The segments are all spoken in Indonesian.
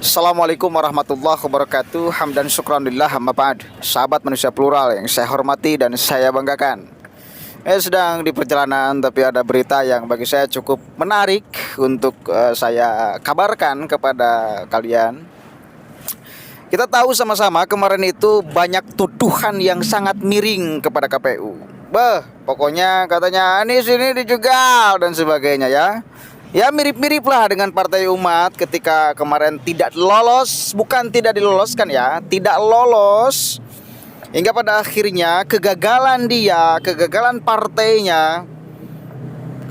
Assalamualaikum warahmatullahi wabarakatuh. Hamdan syukranillah, amma ba'd. Sahabat manusia plural yang saya hormati dan saya banggakan, sedang di perjalanan tapi ada berita yang bagi saya cukup menarik untuk saya kabarkan kepada kalian. Kita tahu sama-sama kemarin itu banyak tuduhan yang sangat miring kepada KPU. Pokoknya katanya Anies ini dijegal dan sebagainya ya. Ya mirip-mirip lah dengan Partai Umat ketika kemarin tidak lolos, bukan tidak diloloskan ya, tidak lolos. Hingga pada akhirnya kegagalan dia, kegagalan partainya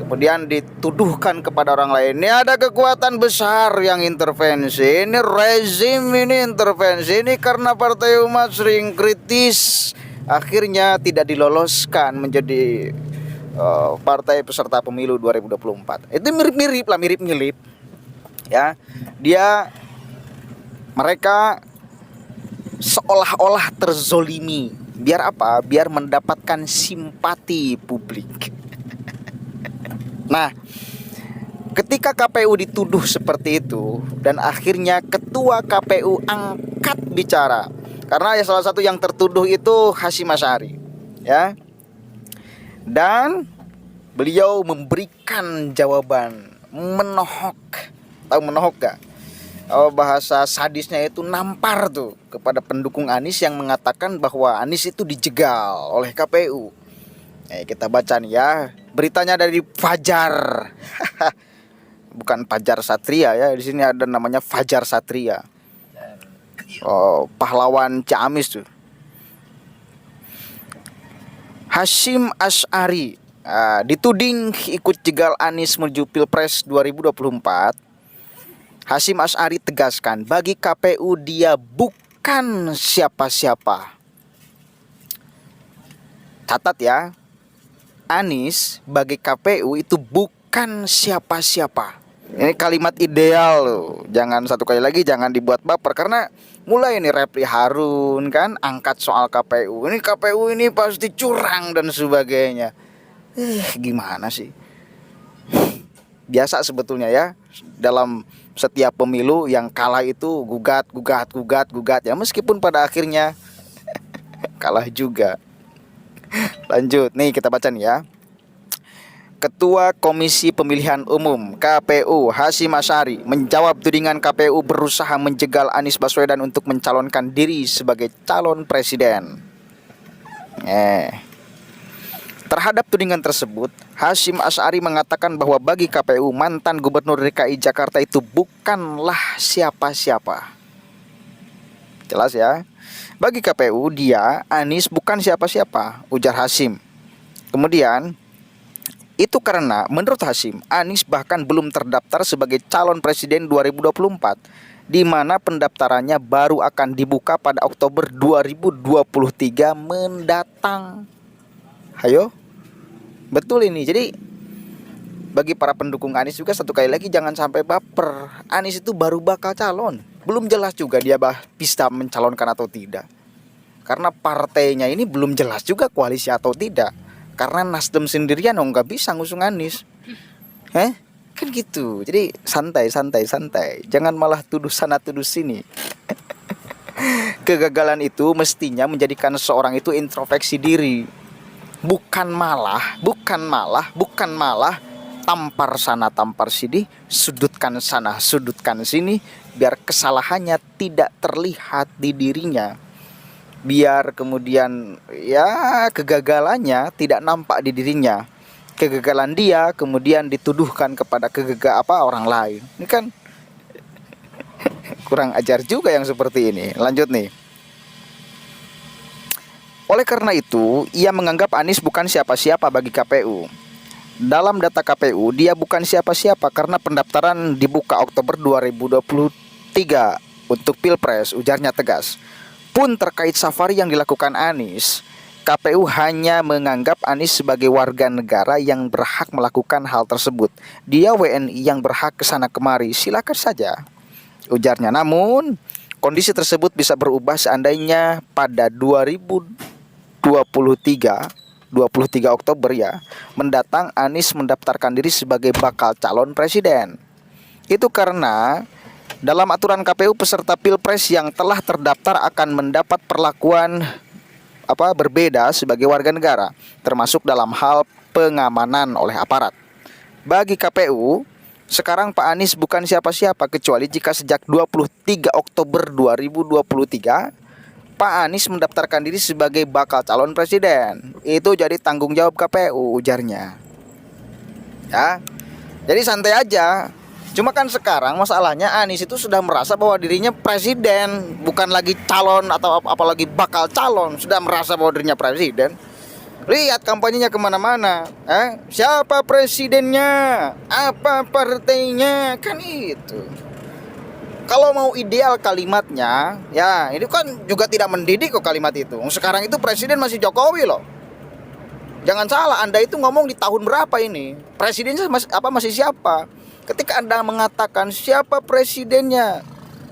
kemudian dituduhkan kepada orang lain. Ini ada kekuatan besar yang intervensi, ini rezim ini intervensi, ini karena Partai Umat sering kritis. Akhirnya tidak diloloskan menjadi partai peserta pemilu 2024. Itu mirip-mirip lah, mirip-mirip ya. Mereka seolah-olah terzolimi. Biar apa? Biar mendapatkan simpati publik. Nah, ketika KPU dituduh seperti itu dan akhirnya ketua KPU angkat bicara, karena ya salah satu yang tertuduh itu Hasyim Asy'ari ya. Dan beliau memberikan jawaban menohok. Tahu menohok gak? Bahasa sadisnya itu nampar tuh kepada pendukung Anies yang mengatakan bahwa Anies itu dijegal oleh KPU. Kita baca nih ya. Beritanya dari Fajar. Bukan Fajar Satria ya. Di sini ada namanya Fajar Satria. Pahlawan Ciamis tuh. Hasyim Asy'ari dituding ikut jegal Anies menuju Pilpres 2024. Hasyim Asy'ari tegaskan, bagi KPU dia bukan siapa-siapa. Catat ya, Anies bagi KPU itu bukan siapa-siapa. Ini kalimat ideal loh. Jangan satu kali lagi jangan dibuat baper, karena mulai ini Refli Harun kan angkat soal KPU. Ini KPU ini pasti curang dan sebagainya. Gimana sih? Biasa sebetulnya ya. Dalam setiap pemilu yang kalah itu gugat ya, meskipun pada akhirnya kalah juga. Lanjut nih, kita baca nih ya. Ketua Komisi Pemilihan Umum KPU Hasyim Asy'ari menjawab tudingan KPU berusaha menjegal Anies Baswedan untuk mencalonkan diri sebagai calon presiden. Terhadap tudingan tersebut, Hasyim Asy'ari mengatakan bahwa bagi KPU mantan Gubernur DKI Jakarta itu bukanlah siapa-siapa. Jelas ya. Bagi KPU dia, Anies bukan siapa-siapa, ujar Hasyim. Kemudian itu karena menurut Hasyim, Anies bahkan belum terdaftar sebagai calon presiden 2024, di mana pendaftarannya baru akan dibuka pada Oktober 2023 mendatang. Hayo, betul ini. Jadi bagi para pendukung Anies juga satu kali lagi jangan sampai baper. Anies itu baru bakal calon, belum jelas juga dia bisa mencalonkan atau tidak. Karena partainya ini belum jelas juga koalisi atau tidak. Karena Nasdem sendirian nggak bisa ngusung Anies. Kan gitu. Jadi santai. Jangan malah tuduh sana tuduh sini. Kegagalan itu mestinya menjadikan seseorang itu introspeksi diri. Bukan malah tampar sana tampar sini, sudutkan sana sudutkan sini, biar kesalahannya tidak terlihat di dirinya. Biar kemudian ya kegagalannya tidak nampak di dirinya. Kegagalan dia kemudian dituduhkan kepada orang lain. Ini kan kurang ajar juga yang seperti ini. Lanjut nih. Oleh karena itu, ia menganggap Anies bukan siapa-siapa bagi KPU. Dalam data KPU, dia bukan siapa-siapa karena pendaftaran dibuka Oktober 2023 untuk Pilpres, ujarnya tegas. Pun terkait safari yang dilakukan Anies, KPU hanya menganggap Anies sebagai warga negara yang berhak melakukan hal tersebut. Dia WNI yang berhak kesana kemari, silakan saja, ujarnya. Namun, kondisi tersebut bisa berubah seandainya pada 2023 Oktober ya mendatang Anies mendaftarkan diri sebagai bakal calon presiden. Itu karena Dalam aturan KPU, peserta Pilpres yang telah terdaftar akan mendapat perlakuan berbeda sebagai warga negara, termasuk dalam hal pengamanan oleh aparat. Bagi KPU, sekarang Pak Anies bukan siapa-siapa kecuali jika sejak 23 Oktober 2023 Pak Anies mendaftarkan diri sebagai bakal calon presiden. Itu jadi tanggung jawab KPU, ujarnya. Ya. Jadi santai aja. Cuma kan sekarang masalahnya Anies itu sudah merasa bahwa dirinya presiden, bukan lagi calon atau apalagi bakal calon, sudah merasa bahwa dirinya presiden. Lihat kampanyenya kemana-mana. Siapa presidennya? Apa partainya? Kan itu. Kalau mau ideal kalimatnya, ya ini kan juga tidak mendidik kok kalimat itu. Sekarang itu presiden masih Jokowi loh. Jangan salah, Anda itu ngomong di tahun berapa ini? Presidennya masih siapa? Ketika Anda mengatakan siapa presidennya,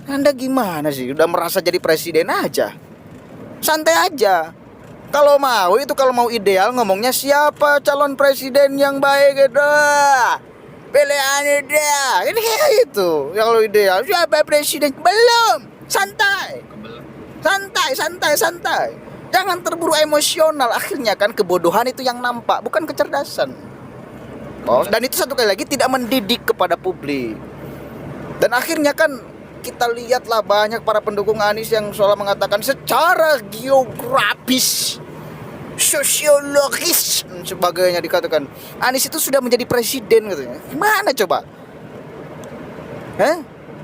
Anda gimana sih? Udah merasa jadi presiden aja. Santai aja. Kalau mau ideal ngomongnya siapa calon presiden yang baik itu. Pilihan dia. Ini kayak gitu. Ya kalau ideal siapa presiden? Belum. Santai. Santai. Jangan terburu emosional. Akhirnya kan kebodohan itu yang nampak, bukan kecerdasan. Dan itu satu kali lagi tidak mendidik kepada publik. Dan akhirnya kan kita lihatlah banyak para pendukung Anies yang seolah mengatakan secara geografis, sosiologis dan sebagainya, dikatakan Anies itu sudah menjadi presiden katanya. Gimana coba?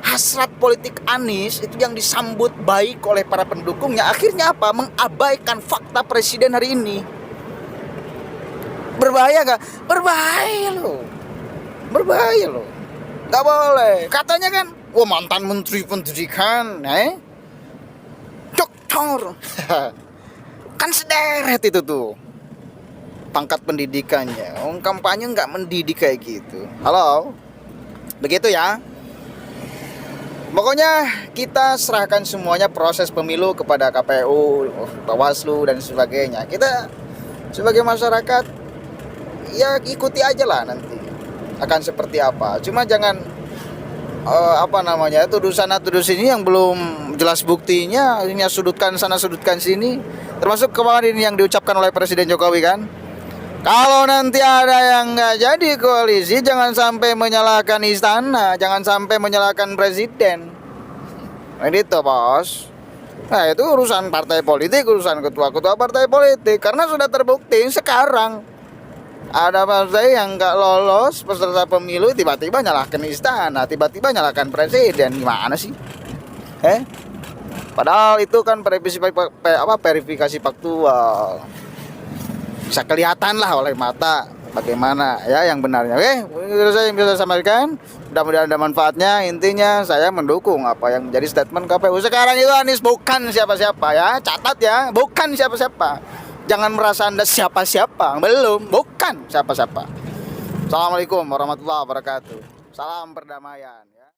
Hasrat politik Anies itu yang disambut baik oleh para pendukungnya, akhirnya apa? Mengabaikan fakta presiden hari ini. Berbahaya gak? Berbahaya loh. Gak boleh. Katanya kan, mantan menteri pendidikan, doktor. Kan sederet itu tuh pangkat pendidikannya. Kampanye gak mendidik kayak gitu. Halo? Begitu ya. Pokoknya kita serahkan semuanya proses pemilu kepada KPU, Bawaslu dan sebagainya. Kita sebagai masyarakat ya ikuti aja lah nanti akan seperti apa. Cuma jangan tuduh sana tuduh sini yang belum jelas buktinya, ini sudutkan sana sudutkan sini. Termasuk kemarin yang diucapkan oleh Presiden Jokowi kan, kalau nanti ada yang nggak jadi koalisi, jangan sampai menyalahkan istana, jangan sampai menyalahkan presiden. Itu bos. Nah itu urusan partai politik, urusan ketua-ketua partai politik. Karena sudah terbukti sekarang ada partai yang nggak lolos peserta pemilu, tiba-tiba nyalahkan istana, tiba-tiba nyalahkan presiden. Gimana sih? Padahal itu kan verifikasi faktual. Bisa kelihatan lah oleh mata bagaimana ya yang benarnya. Itu saya yang bisa sampaikan. Mudah-mudahan ada manfaatnya. Intinya saya mendukung apa yang menjadi statement KPU. Sekarang itu Anies bukan siapa-siapa ya. Catat ya, bukan siapa-siapa. Jangan merasa Anda siapa-siapa. Belum, bukan siapa-siapa. Assalamualaikum warahmatullahi wabarakatuh. Salam perdamaian.